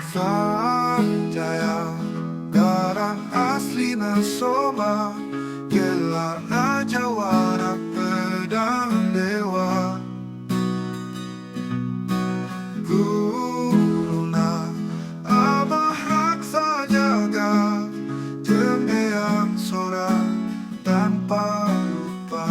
Sanjaya Garang asli na soma Gela na Jawa na pedang dewa Guru na Abah raksa jaga Tembeang sora tanpa lupa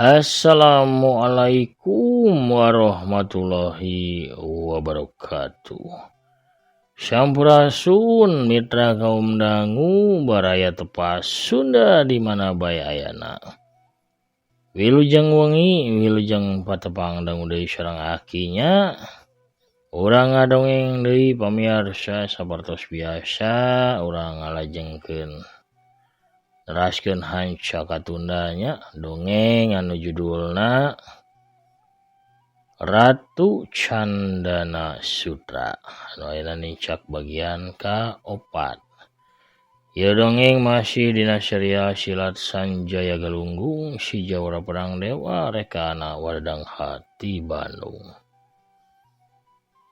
Assalamualaikum warahmatullahi wabarakatuh. Sampurasun mitra kaum dangu baraya tepas Sunda di mana bae ayana. Wilujeng wengi wilujeng patepang dangu deui sareng akinya. Urang ngadongeng deui pamirsa sapertos biasa urang ngalajengkeun teraskeun hanca katundanya dongeng anu judulna Ratu Candana Sutra anu ayeuna nicak bagian ka-4. Ieu dongeng masih dina serial Silat Sanjaya Galunggung si Jawara Perang Dewa rekana Wardang Hati Bandung.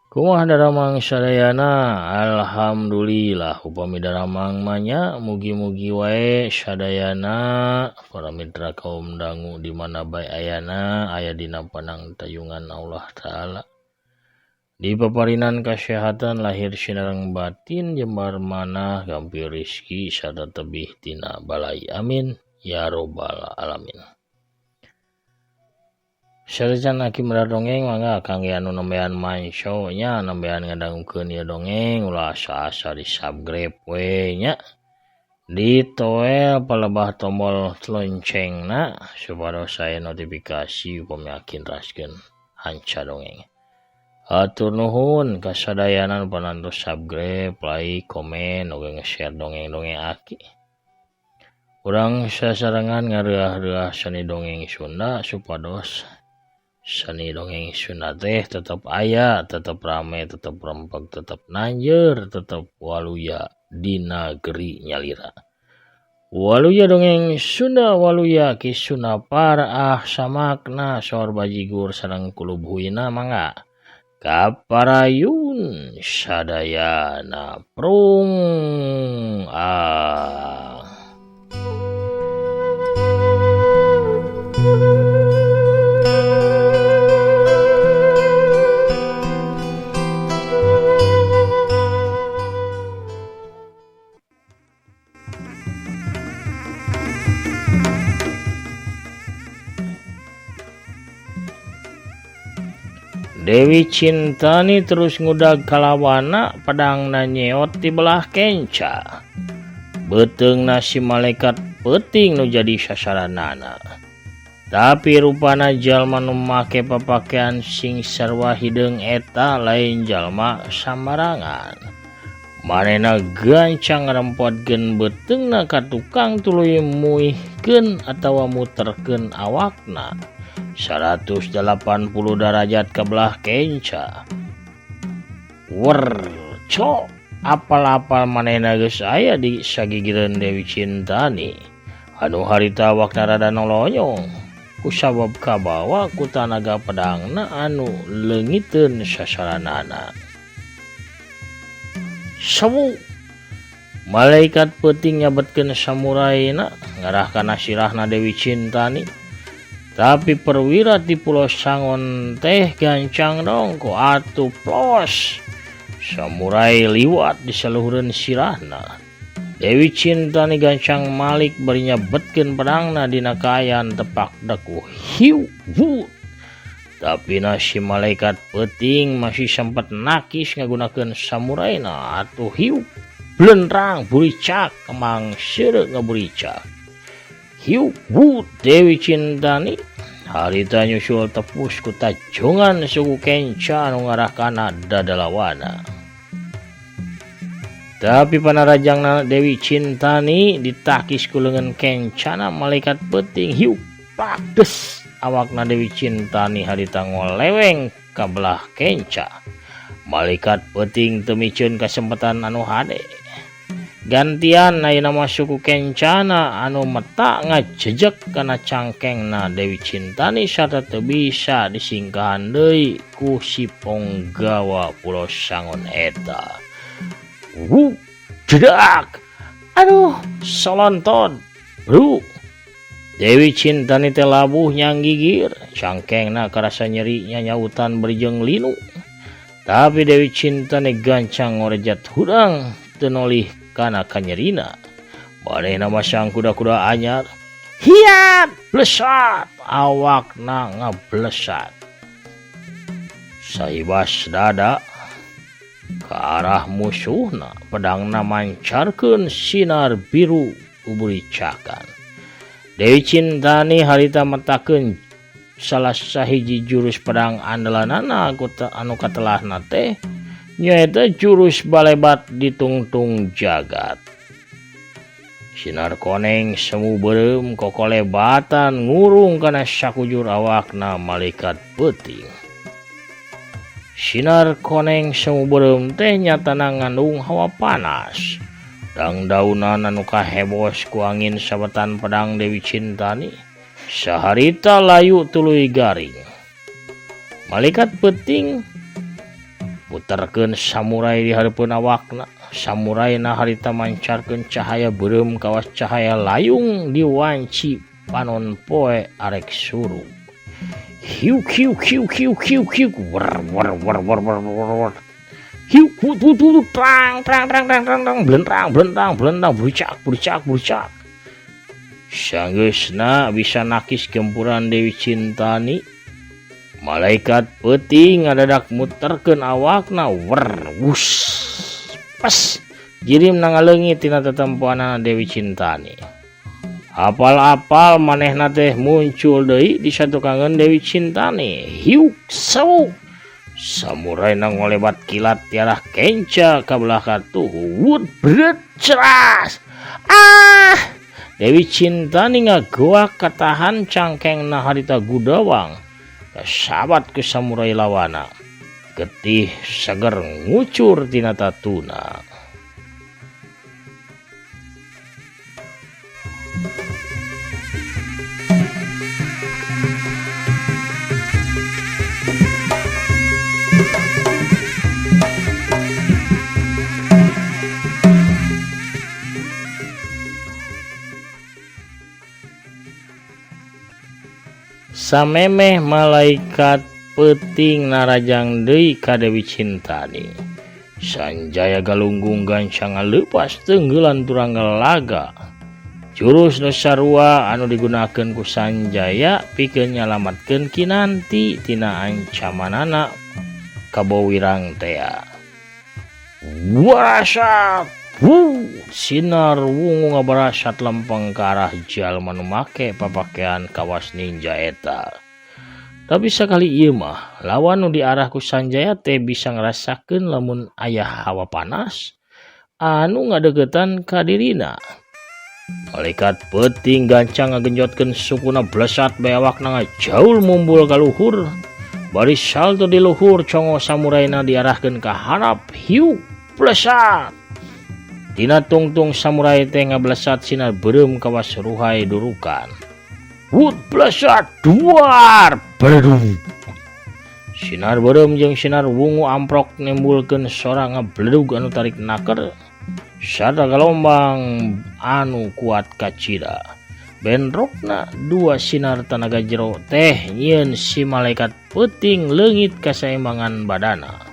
Kumaha daramang sadayana? Alhamdulillah upami daramang manya mugi-mugi wae sadayana para mitra kaum dangu di mana bae ayana aya dina panang tayungan Allah taala. Di paparinan kasehatan lahir sinareng batin jembar manah gampil rizki sarta tebih tina balai amin ya robbal alamin. Sarejan aki dongeng mangga kangge anu nembean manso nya nembean ngadangukeun ieu dongeng ulah asa-asa di subscribe we nya. Ditoel palebah tombol loncengna supados saya notifikasi upami aki raskeun hanca dongeng. Hatur nuhun kasadayanan panantos subscribe, like, komen, oge nge-share dongeng-dongeng aki. Urang sasarengan ngareuah-reuah seni dongeng Sunda supados seni dongeng Sunda teh tetap aya, tetap rame, tetap rempeg, tetap nanjeur, tetap waluya di nageri nyalira. Waluya dongeng Sunda, waluya kisuna paraah samakna saur bajigur sareng kulubuhina mangga. Kaparayun sadayana prung Dewi Cintani terus ngudag kalawana pedangna nyeot di belah kenca. Beteungna si malaikat peuting nu jadi sasaranana. Tapi rupana jalma nu make papakean sing sarua hideung eta lain jalma sambarangan. Manehna gancang ngrempotkeun beteungna ka tukang tuluy muihkeun atawa muterkeun awakna. 180 derajat ke belah kenca. Werco apal-apal manehna geus aya di sagigireun Dewi Cintani anu harita awakna rada noloyong kusabab kabawa ku tanaga pedangna anu leungiteun sasaranana. Sawu malaikat peuting nyabetkeun samurayna ngarah kana sirahna Dewi Cintani. Tapi perwira di Pulau Sangon teh gancang dong ku atuh plos. Samurai liwat di saluhureun sirahna. Dewi Cintani gancang malik bari nyabetkeun pedangna dina kaayaan tepak daku hiu wut. Tapi si malaikat peuting masih sempat nakis ngagunakeun samuraina atuh hiu blendrang buricak kemang seureuk ngaburicak. Hiu bu Dewi Cintani harita nyusul tepus ku tajongan suku kenca anu ngarahkana dadalawana. Tapi panarajangna Dewi Cintani ditakis ku leungeun kencana malaikat peuting hiu pakdes awakna Dewi Cintani harita ngoleweng ka belah kenca. Malaikat peuting teu miceun kasempatan anu hade. Gantian ayeuna mah suku kencana anu meta ngajejek kana cangkengna Dewi Cintani sarta teu bisa disingkahan deui ku si Ponggawa Pulau Sangon eta. Jedak. Aduh, solonton. Bro. Dewi Cintani teh labuh nyanggigir, cangkengna karasa nyeri nyanyautan berijeng linu. Tapi Dewi Cintani gancang ngorejat hudang teu nolih kana kanyerina. Manehna masang kuda-kuda anyar. Hiat, blesat, awakna ngablesat. Saibas dada ke arah musuhna, pedangna mancarkeun sinar biru uburicakan. Dewi Cintani harita metakeun salah sahiji jurus pedang andalanana anu katelahna teh nyaeta jurus balebat ditungtung jagat. Sinar koneng semu beureum kokolebatan ngurung kana sakujur awakna malaikat peuting. Sinar koneng semu beureum teh nyatana ngandung hawa panas. Daun-daunan anu kahebos ku angin sabetan pedang Dewi Cintani saharita layu tuluy garing. Malaikat peuting puterkeun samurai di hareupeun awakna. Samuraina harita mancarkeun cahaya beureum kawas cahaya layung diwanci panon poe arek surup. Hiu hiu hiu hiu hiu hiu war war war war war war. Hiu tu trang blentang burcak. Sanggeusna bisa nakis gempuran Dewi Cintani. Malaikat peuting ngadadak muterkeun awakna wus pas jirim nangaleungit tina tetempoanna Dewi Cintani. Apal-apal manehna teh muncul deui di satukangeun Dewi Cintani. Hiu sau samurai na ngolebat kilat tiarah kenca ka belah katuh wut bret ceras. Dewi Cintani ngagoak katahan cangkengna harita gudawang kasabat ke samurai lawana. Getih seger ngucur tina tatuna. Samemeh malaikat peuting narajang deui ka Dewi Cintani. Sanjaya galunggung gancang leupas teunggelan turang laga. Jurus nu sarua anu digunakeun ku Sanjaya pikeun nyalametkeun Kinanti tina ancamanana kabowirang tea. Warasat sinar wungu ngabarasat lempeng ke arah jalma nu make papakean kawas ninja eta. Tapi sakali ieu mah lawan nu diarah ku Sanjaya teh bisa ngerasakeun lamun aya hawa panas anu ngadegetan ka dirina. Malaikat peuting gancang ngagenjotkeun sukuna blesat bae awakna ngajaul mumbul ka luhur. Bari salto di luhur congo samuraina diarahkeun ka harap hiu blesat. Tina tungtung samurai teh ngablesat sinar beureum kawas ruhai durukan. Wut blesat duar bledug. Sinar beureum jeung sinar wungu amprok nimbulkeun sora ngabledug anu tarik naker sarta gelombang anu kuat kacida. Benrokna dua sinar tanaga jero teh nyieun si malaikat peuting leungit kasaimbangan badana.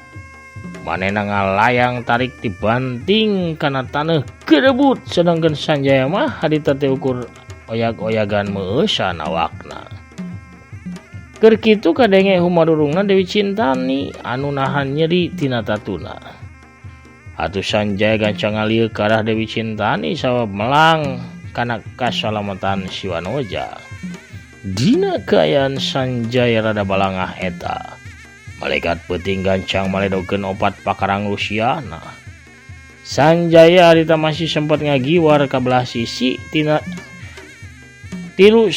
Manehna ngalayang tarik dibanting kana taneuh gedebut sedangkeun Sanjaya mah harita teh ukur oyag-oyagan meueusan awakna. Keur kitu kadenge humadurungna Dewi Cintani anu nahan nyeri tina tatuna. Atuh Sanjaya gancang ngalieu ka arah Dewi Cintani sabab melang kana kasalamatan si Wanoja. Dina kaayaan Sanjaya rada balangah eta, malaikat peuting gancang maledokeun opat pakarang Luciana. Sanjaya harita masih sempat ngagiwar ka belah sisi tina tilu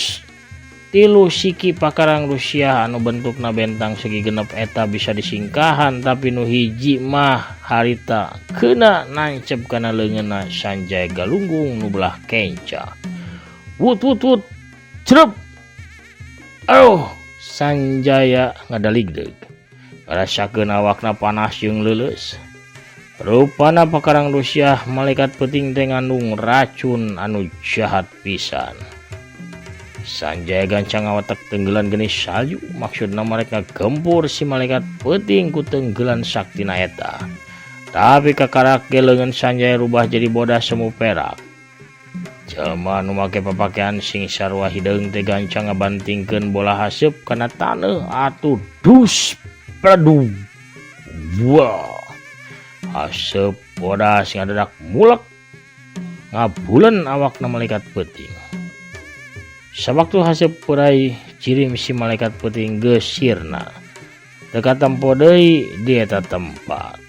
siki pakarang Rusia anu bentukna bentang segi genep eta bisa disingkahan, tapi nu hiji mah harita kena nancep kana leungeunna Sanjaya galunggung nu belah kenca. Wut cerep. Aduh, Sanjaya ngadaligdeug. Ngarasakeun awakna panas jeung leuleus. Rupana pakarang Rusia malaikat peuting teh ngandung racun anu jahat pisan. Sanjaya gancang ngawatek tenggelan genis salju, maksudna mereka gempur si malaikat peuting ku tenggelan saktina eta. Tapi kakarak ge leungeun Sanjaya rubah jadi bodas semu perak. Jelema nu make papakean sing sarua hideung teh gancang ngabantingkeun bola haseup kana taneuh atuh dus padu. Wah. Haseup bodas ngadadak mulek ngabulen awakna malaikat peuting. Sawaktu haseup purai cirim si malaikat peuting geus sirna. Teu katempo deui di eta tempat.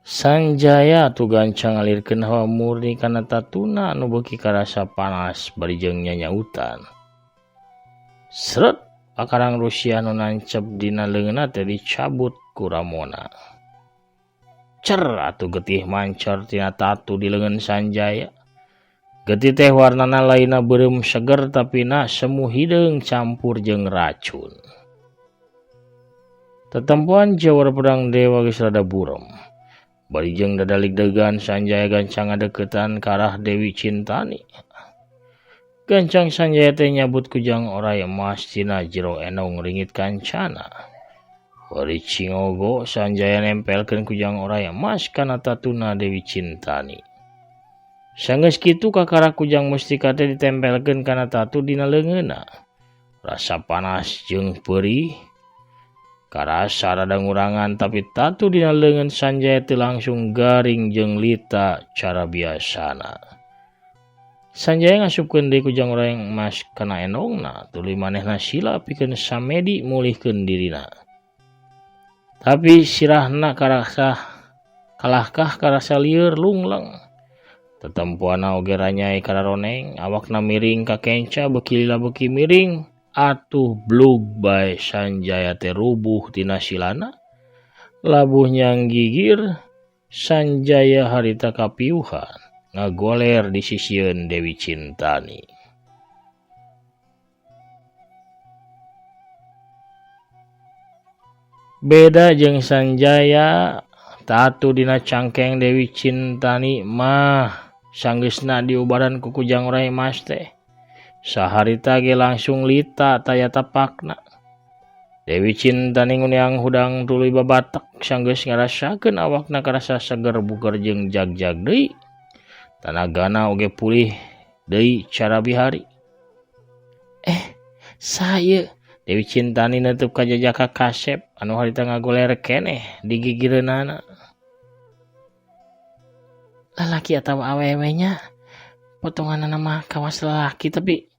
Sanjaya tu gancang ngalirkeun hawa murni kana tatuna anu beuki karasa panas barijeng nyanyautan. Seret pakarang Rusia anu nancep dina leungeunna teh dicabut ku Ramona. Cer atuh getih mancor tina tatu di leungeun Sanjaya. Getih teh warnana laina beureum seger tapi na semu hideung campur jeung racun. Tetempoan jawar pedang dewa geus rada burem. Barijeng dadaligdegan Sanjaya gancang ngadeuketan ka arah Dewi Cintani. Gancang Sanjaya teh nyabut kujang oray emas tina jero enong ringit kancana. Bari cingogo Sanjaya nempelkeun kujang oray emas kana tatuna Dewi Cintani. Sanggeus kitu kakara kujang mustika teh ditempelkeun kana tatu dina leungeunna. Rasa panas jeung peurih karasa rada ngurangan, tapi tatu dina leungeun Sanjaya teh langsung garing jeung lita cara biasana. Sanjaya ngasupkeun deui kujang oray emas kana enongna, tuluy manehna sila pikeun samedi mulihkeun dirina. Tapi sirahna kalahkah karasa lieur lungleng. Tetempoana oge ranyai kararoneng, awakna miring ka kenca beuki lila beuki miring. Atuh blug bae Sanjaya teh rubuh tina silana. Labuh nyanggigir Sanjaya harita kapiuhan ngagoler di sisieun Dewi Cintani. Beda jeung Sanjaya, tatu dina cangkeng Dewi Cintani mah sanggeusna diubaran ku kujang oray emas teh. Saharita ge langsung lita taya tapakna. Dewi Cintani nguneang hudang tuluy babatek sanggeus ngarasakeun awakna karasa seger buger jeung jag-jag deui. Tanagana oge pulih deui cara bihari. Saya Dewi Cintani neutup ka jajaka Kasep anu harita ngagoler keneh di gigireunana. Lalaki atawa awewe nya potonganna mah kawas lalaki, tapi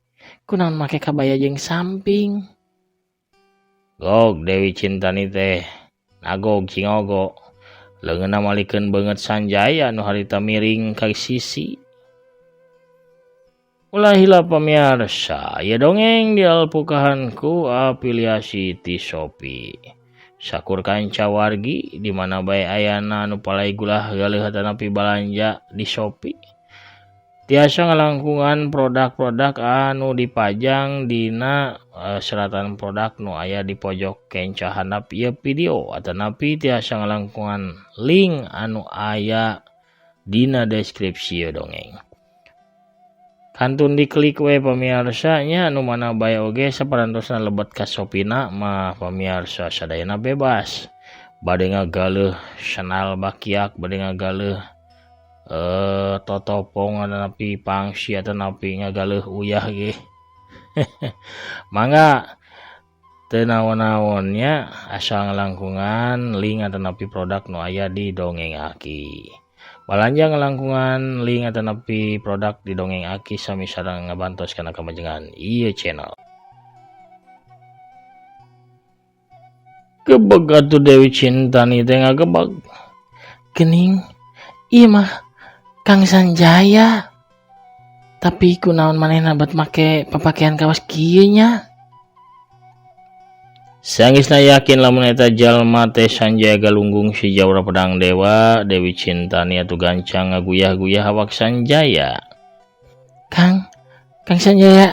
kunaon make kabaya jeung samping. Gog Dewi Cintani teh nagog cingogo. Leungeunna malikeun beungeut Sanjaya anu harita miring ka sisi. Ulah hila pamiarsa, ya dongeng dialpukahan ku afiliasi ti Shopee. Sakur kanca wargi di mana bae ayana anu palai gulah galeuhatan api balanja di Shopee. Tiasa ngalangkungan produk-produk anu dipajang dina seratan produk nu aya di pojok kenca handap ieu video atanapi tiasa ngalangkungan link anu aya dina deskripsi ieu dongeng. Kantun diklik we pamirsa nya anu mana bae oge saparantosna lebet ka Shopee-na mah pamirsa sadayana bebas. Bade ngagaleuh senal bakiak, bade ngagaleuh totopong atanapi pangsi atanapi ngagaleuh uyah ge. Mangga teu naon-naonnya asal ngalangkungan link atanapi produk nu aya di Dongeng Aki. Balanja ngalangkungan link atanapi produk di Dongeng Aki sami sareng ngabantos kana kamajengan ieu channel. Gebeg atuh Dewi Cintani teh ngagebeg. Geuning ieu mah Kang Sanjaya. Tapi kunaon manehna bet make papakean kawas kieu nya? Sangisna yakin lamun eta jalma teh Sanjaya galunggung si Jawara Pedang Dewa, Dewi Cintani atuh gancang ngaguyah-guyah awak Sanjaya. Kang Sanjaya.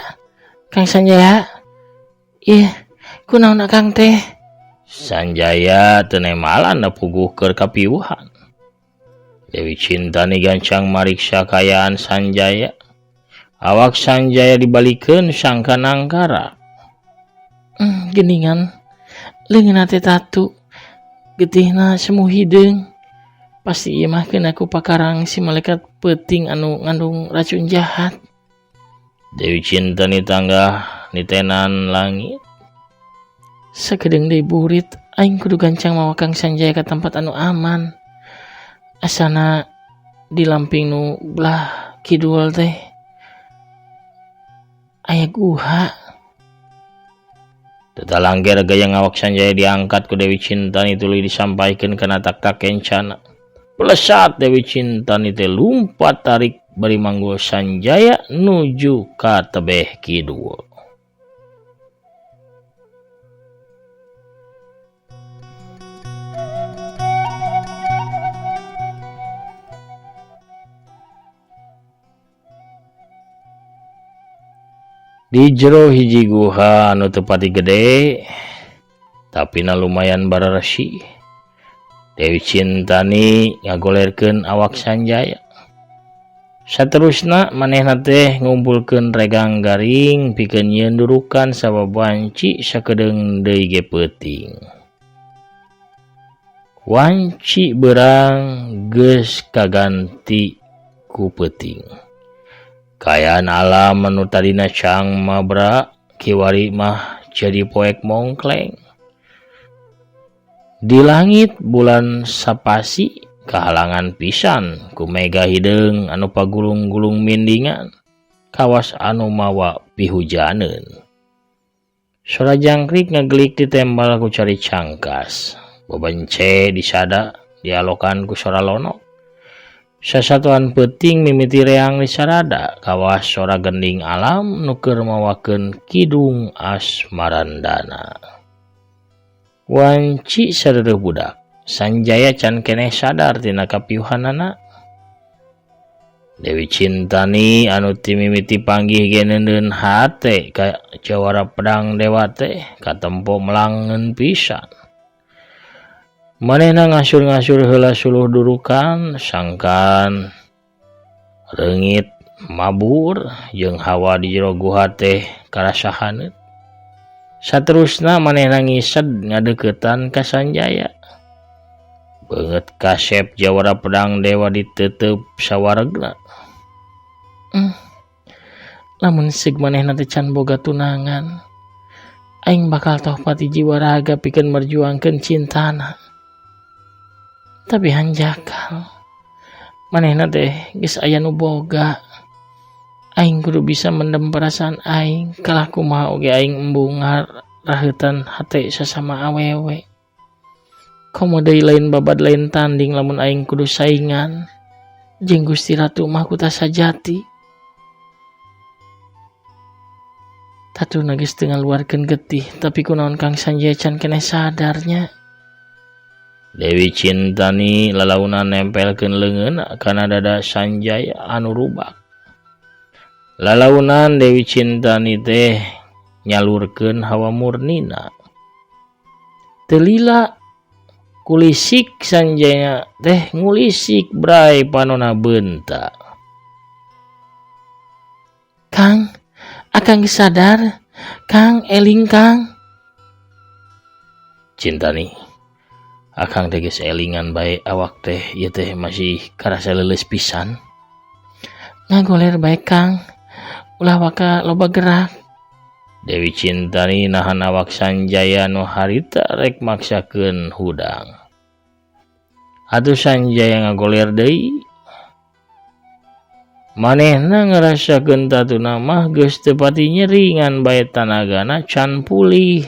Ih, kunaon Kang teh? Sanjaya teu nemalan da puguh keur kapiuhan. Dewi Cintani gancang mariksa kayaan Sanjaya. Awak Sanjaya dibalikeun sangka nangkara. Geningan leungeunna teh tatu, getihna semu hideung. Pasti ieu mah keun aku pakarang si malaikat peuting anu ngandung racun jahat. Dewi Cintani tanggah nitenan langit. Sakedeung deui burit, aing kudu gancang mawa Kang Sanjaya ka tempat anu aman. Asana di lamping nu belah kidul teh aya guha. Tetalangger gaya ngawak Sanjaya diangkat ku Dewi Cintani tuluy disampaikeun kana tak-tak kencana. Pelesat Dewi Cintani teh lumpat tarik bari manggul Sanjaya nuju ka tebeh kidul. Di jero hiji guha anu teu pati gede tapi na lumayan bararesi. Dewi Cintani ngagolerkeun awak Sanjaya. Saterusna manehna teh ngumpulkeun regang garing pikeun nyieun durukan sababanci sakedeung deui ge peuting. Wanci beurang geus kaganti ku peuting. Kayaan alam anu tadina cang mabra kiwari mah jadi poek mongkleng. Di langit bulan sapasi kahalangan pisan ku mega hideung anu pagulung-gulung mindingan kawas anu mawa pihujaneun. Sora jangkrik ngagelik ditembal ku cari cangkas. Bebence disada dialokan ku sora lonok. Sasatuan peuting mimiti reang disarada kawas sora gending alam nu keur mawakeun kidung asmarandana. Wanci sareureuk budak. Sanjaya can keneh sadar tina kapiuhanana. Dewi Cintani anu ti mimiti panggih ge neundeun hate ka Jawara Pedang Dewa teh katempo melangeun pisan. Manehna ngasur-ngasur heula suluh durukan sangkan reungit mabur jeung hawa di jero guha teh karasahaneut. Saterusna manehna ngised ngadeuketan ka Sanjaya. Beungeut kasep Jawara Pedang Dewa diteuteub sawaregna. Lamun sig manehna teh can boga tunangan, aing bakal toh pati jiwa raga pikeun merjuangkeun cintana. Tapi hanjakal manehna teh geus aya nu boga. Aing kudu bisa mendem perasaan aing kalah kumaha oge aing embung ngaraheutan hate sasama awewe. Komo deui lain babad lain tanding lamun aing kudu saingan jeung Gusti Ratu Mahkota Sajati. Tatuna geus teu ngaluarkeun getih tapi kunaon Kang Sanjaya can keneh sadarnya. Dewi Cintani lalaunan nempelkeun leungeunna kana dada Sanjaya anu rubak. Lalaunan Dewi Cintani teh nyalurkeun hawa murnina. Teu lila kulisik Sanjaya teh ngulisik bray panonna beunta. Kang, akang geus sadar. Kang, eling Kang. Cintani, akang teh geus elingan bae awak teh ieu teh masih karasa leuleus pisan. Ngagoler bae Kang, ulah waka loba gerak. Dewi Cintani nahan awak Sanjaya nu harita rek maksakeun hudang. Atuh Sanjaya ngagoler deui. Manehna ngarasakeun tatuna mah geus teu pati nyeri ngan bae tanagana can pulih.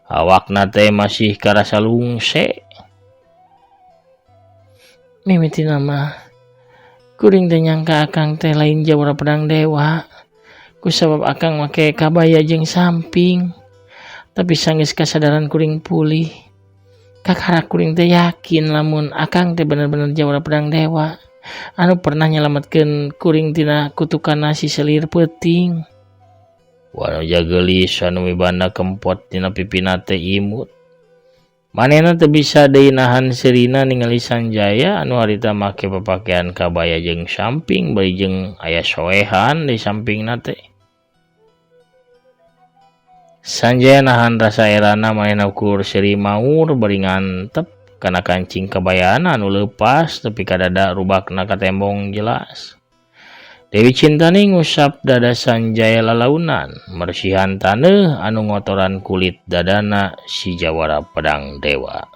Awakna teh masih karasa lungse. Mimitina mah kuring teh nyangka akang teh lain Jawara Pedang Dewa. Kusabab akang make kabaya jeung samping. Tapi sanggeus kasadaran kuring pulih. Kakara kuring teh yakin lamun akang teh bener-bener Jawara Pedang Dewa anu pernah nyelametkeun kuring tina kutukanna si Selir Peuting. Wanu jagelis anu mibanda kempot tina pipina teh imut. Manehna teu bisa deui nahan seurina ningali Sanjaya anu harita make papakean kabaya jeung samping bari jeung aya soehan di sampingna teh. Sanjaya nahan rasa erana manehna ukur seuri maur bari ngantep kana kancing kabayana anu leupas tepi ka dada rubakna ka tembong jelas. Dewi Cintani ngusap dada Sanjaya lalaunan, mersihan taneuh anu ngotoran kulit dadana si Jawara Pedang Dewa.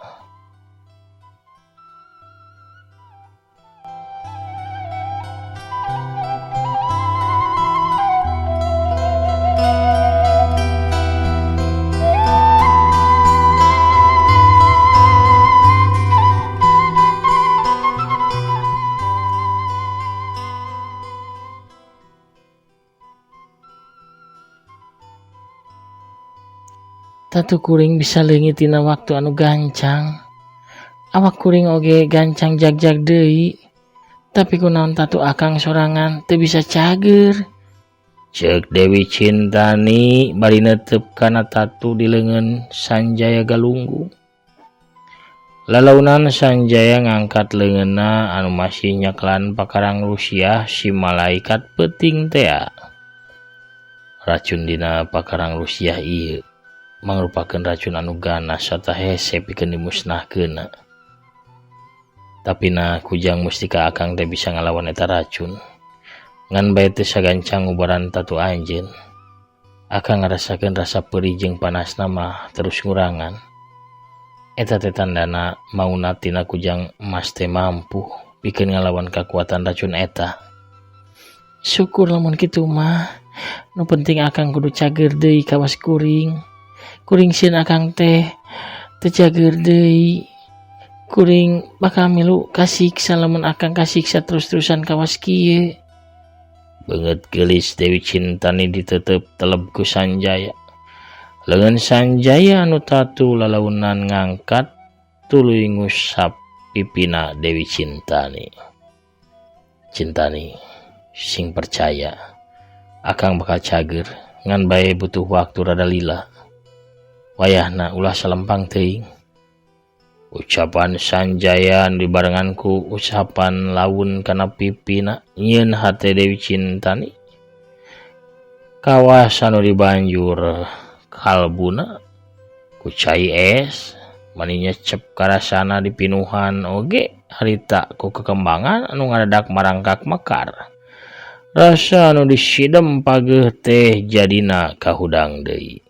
Tatu kuring bisa leungit tina waktu anu gancang. Awak kuring oge gancang jag-jag deui. Tapi kunaon tatu akang sorangan teu bisa cager. Ceuk Dewi Cintani bari neuteup kana tatu di leungeun Sanjaya galunggung. Lalaunan Sanjaya ngangkat leungeunna anu masih nyaklan pakarang Rusiah si malaikat peuting teh. Racun dina pakarang Rusiah ieu mangrupakeun racun anu ganas sarta hese pikeun dimusnahkeunna. Tapi na kujang mustika akang teh bisa ngalawan eta racun. Ngan bae teu sagancang ubaran tatu anjeun. Akang ngarasakeun rasa peurih jeung panasna mah terus ngurangan. Eta teh tandana mauna tina kujang emas teh mampu pikeun ngalawan kakuatan racun eta. Syukur lamun kitu mah. Nu penting akang kudu cager deui kawas kuring. Kuring sieun akang teh teu cager deui. Kuring bakal milu kasiksa lamun akang kasiksa terus-terusan kawas kieu. Beungeut geulis Dewi Cintani diteuteub teleb ku Sanjaya. Leungeun Sanjaya anu tatu lalaunan ngangkat tuluy ngusap pipina Dewi Cintani. Cintani, sing percaya akang bakal cager ngan bae butuh waktu rada lila. Wayahna ulah salempang teuing. Ucapan Sanjaya dibarengan ku ucapan laun kana pipina nyieun hate Dewi Cintani. Kawas anu dibanjur kalbuna ku cai es mani nyecep karasana dipinuhan oge harita ku kekembangan anu ngadadak marangkak mekar. Rasa anu disidem pageuh teh jadina kahudang deui.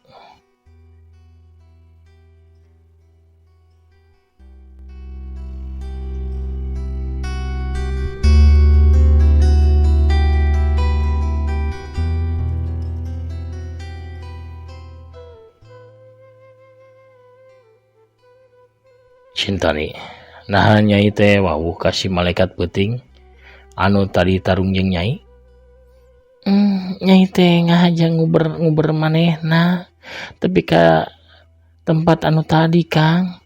Cintani, nah Nyai teh wawuh kasih malaikat peuting anu tadi tarung jeung Nyai. Nyai teh ngahajang nguber manehna tepi ka tempat anu tadi Kang.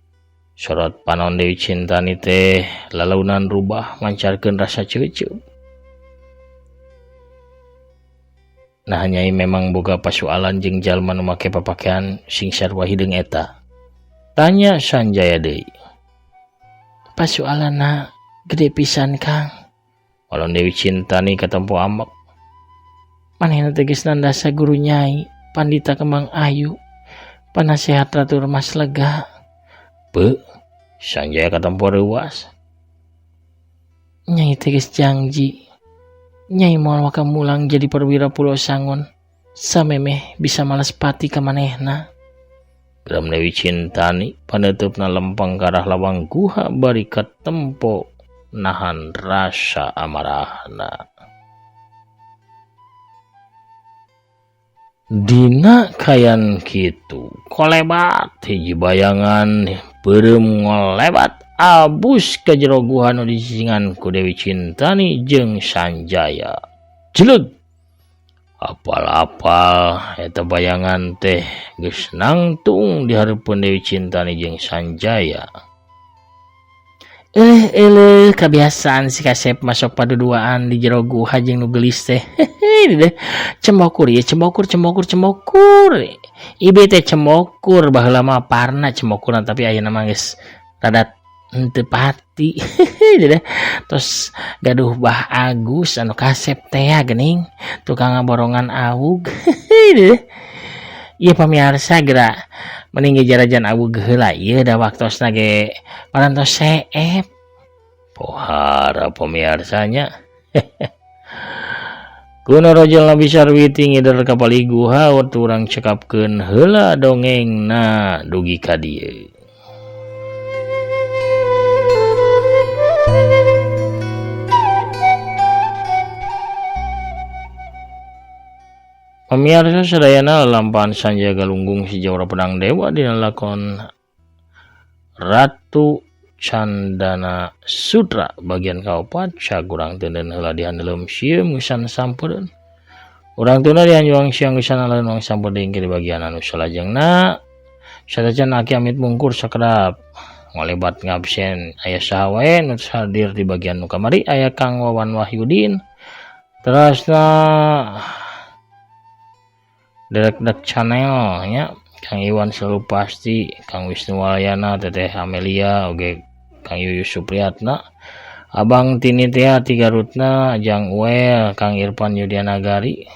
Sorot panon Dewi Cintani teh lalaunan rubah mancarkeun rasa ceuceup. Nah Nyai memang boga pasualan jeung jalma nu make papakean sing sarua hideung eta. Tanya Sanjaya deui. Pasualanna gede pisan Kang. Walon Dewi Cintani katempo ambek. manehna teges nandasa guru nyai Pandita Kembang Ayu panasehat Ratu Remas Lega. Be, Sanjaya katempo reuas. Nyai teges janji Nyai moal wakamulang jadi perwira Pulau Sangon samemeh bisa malas pati ka manehna. Geram Dewi Cintani paneutupna lempeng karah lawang guha bari katempo nahan rasa amarahna. Dina kayan kitu kolebat hiji bayangan beureum ngolebat abus ka jero guha nu disisingan ku Dewi Cintani jeung Sanjaya. Jeleg apal-apal eta bayangan teh geus nangtung di hareupeun Dewi Cintani jeung Sanjaya. Kebiasaan si Kasep masuk paduduaan di jero guha jeung nu geulis teh. Cemokur ya cemokur. Ibe teh cemokur baheula mah parna cemokuran tapi ayeuna mah geus rada henteu pati. Terus gaduh Bah Agus anu Kasep teh geuning tukang ngaborongan awug. Ieu pamirsa geura mending jarajan awug heula ieu da waktosna ge parantos seep. Pohara pemirsanya. Kuno Rajal Nabi Sarwiti ngidar kapali guha waktu urang cekapkeun heula dongengna dugi ka dieu. Pamirsa sadayana lampahan Sanjaya Galunggung si Jawara Pedang Dewa dina lakon Ratu Candana Sutra bagian kaopat sagurang teuneun heula dihandeuleum sieum geus sampeureun. Urang tuna dianjuang siang geus aleun wang sampeuring ke di bagian anu salajengna. Sadajan aki amit mungkur sakedap ngolebat ngabsen aya saha wae nu hadir di bagian nu kamari aya Kang Wawan Wahyudin. Terusna Derek Channel nya Kang Iwan Selalu Pasti, Kang Wisnu Walayana, Teteh Amelia, oge Kang Yuyus Supriyatna, Abang Tini Tia Tigarutna, Ajang Uel, Kang Irfan Yudianagari,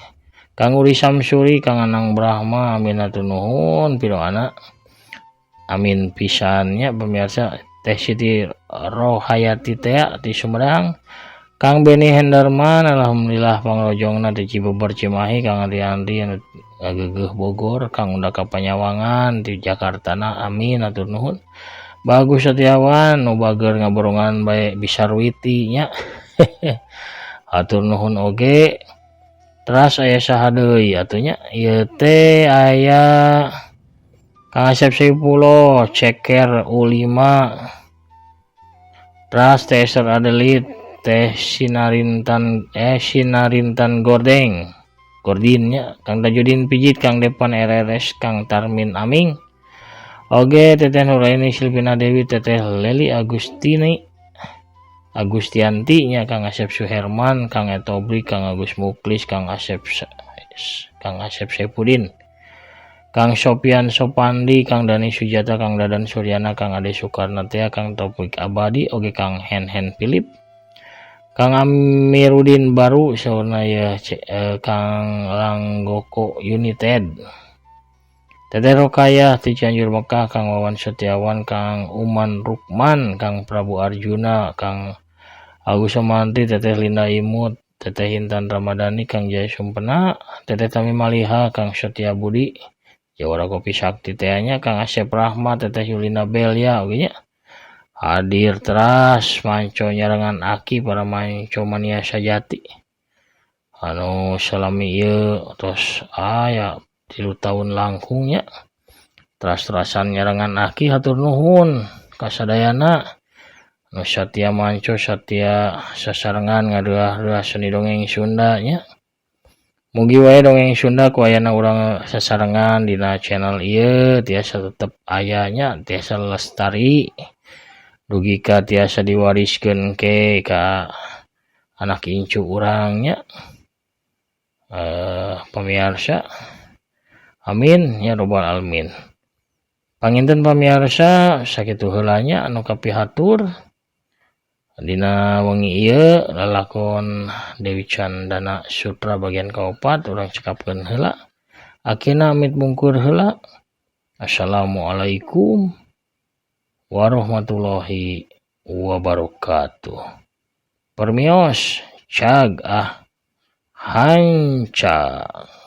Kang Uri Samsuri, Kang Anang Brahma, Aminatur nuhun pidoana. Amin pisannya pemirsa. Teh Siti Rohayati Tia di Sumedang, Kang Beni Hendarman, alhamdulillah pangrojongna di Cibeber Cimahi, Kang Andi Agegeh Bogor, Kang Undaka Panyawangan di Jakarta na amin atur nuhun. Bagus Setiawan nu bager ngaborongan bae Bisarwiti nya. Atur nuhun oge. Teras aya saha deui atunya ieu teh aya Kang Asep Seipulo Ceker U5. Teras Teh Esther Adelit Teh Sinarintan Gordinnya Kang Tajudin Pijit, Kang Depan RRS, Kang Tarmin Aming, oge Teteh Nuraini Silvina Dewi, Teteh Leli Agustianti nya Kang Asep Suherman, Kang Etobri, Kang Agus Muklis, Kang Asep Sepudin, Kang Sopian Sopandi, Kang Dani Sujata, Kang Dadan Suryana, Kang Ade Soekarnatea, Kang Taufik Abadi, oge Kang Hen Philip, Kang Amirudin Baru saurna ya Kang Langgoko United, Teteh Rokaya ti Cianjur Mekah, Kang Wawan Setiawan, Kang Uman Rukman, Kang Prabu Arjuna, Kang Agus Samanti, Teteh Linda Imut, Teteh Intan Ramadhani, Kang Jaya Sumpena, Teteh Tami Maliha, Kang Setia Budi, Jawara Kopi Sakti tehnya, Kang Asep Rahmat, Teteh Yulina Belia oge nya. Hadir teras manco nyarengan aki para manco mania sajati anu salami ieu tos aya 3 tahun langkungnya teras-terasan nyarengan aki hatur nuhun kasadayana nu satia manco satia sasarengan ngadeuah-deuah seni dongeng Sunda nya. Mugi wae dongeng Sunda ku ayana urang sasarengan dina channel ieu tiasa tetep aya nya, tiasa lestari. Dugi ka tiasa diwariskeun ke ka anak incu urangnya. Pamirsa amin ya robbal alamin. Panginten pamirsa sakitu heula nya anu kapihatur Dina wengi ieu lalakon Dewi Candana Sutra bagian kaopat urang cekapkeun heula. Akina amit bungkur heula. Assalamualaikum warahmatullahi wabarakatuh. Permios cag hancang.